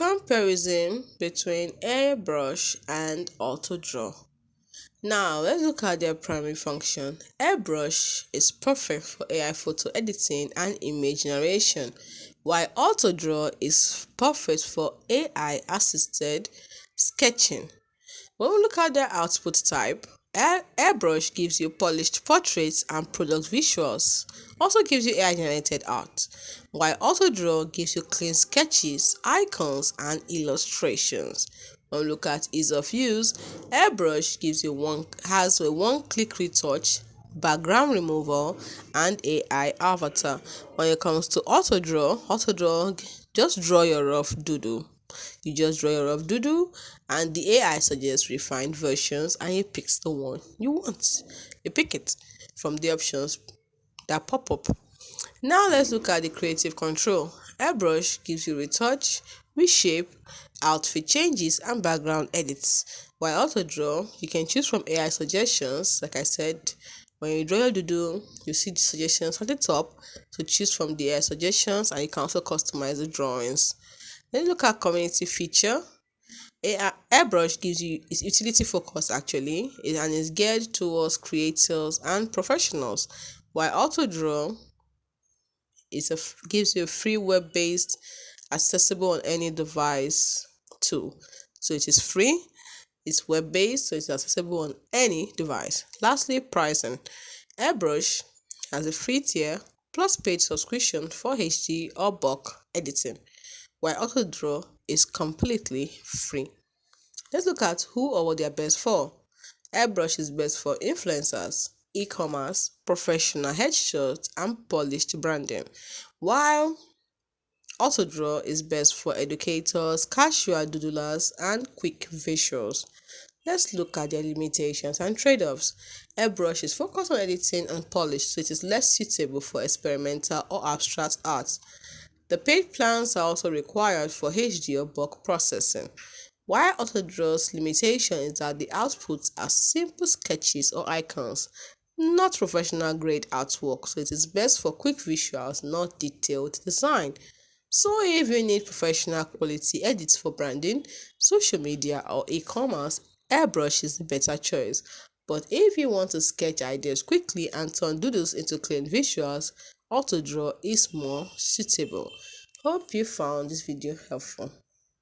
Comparison between Airbrush and Autodraw. Now let's look at their primary function. Airbrush is perfect for AI photo editing and image generation, while Autodraw is perfect for AI assisted sketching. When we look at their output type, Airbrush gives you polished portraits and product visuals, also gives you AI generated art, while Autodraw gives you clean sketches, icons, and illustrations. When we look at ease of use, Airbrush has a one-click retouch, background removal, and AI avatar. When it comes to Autodraw just draw your rough doodle. You just draw your rough doodle, and the AI suggests refined versions, and it picks the one you want. You pick it from the options that pop up. Now let's look at the creative control. Airbrush gives you retouch, reshape, outfit changes, and background edits. While Autodraw, you can choose from AI suggestions. Like I said, when you draw your doodle, you see the suggestions at the top to choose from the AI suggestions, and you can also customize the drawings. Then look at community feature. Airbrush gives you is utility focused actually, and is geared towards creators and professionals, while Autodraw gives you a free web-based, accessible on any device tool. So it is free, it's web-based, so it's accessible on any device. Lastly, pricing. Airbrush has a free tier plus paid subscription for HD or bulk editing, while Autodraw is completely free. Let's look at who or what they are best for. Airbrush is best for influencers, e-commerce, professional headshots, and polished branding, while Autodraw is best for educators, casual doodlers, and quick visuals. Let's look at their limitations and trade-offs. Airbrush is focused on editing and polish, so it is less suitable for experimental or abstract art. The paid plans are also required for HD or bulk processing, while Autodraw's limitation is that the outputs are simple sketches or icons, not professional grade artwork, so it is best for quick visuals, not detailed design. So if you need professional quality edits for branding, social media, or e-commerce, Airbrush is the better choice. But if you want to sketch ideas quickly and turn doodles into clean visuals, Autodraw is more suitable. Hope you found this video helpful.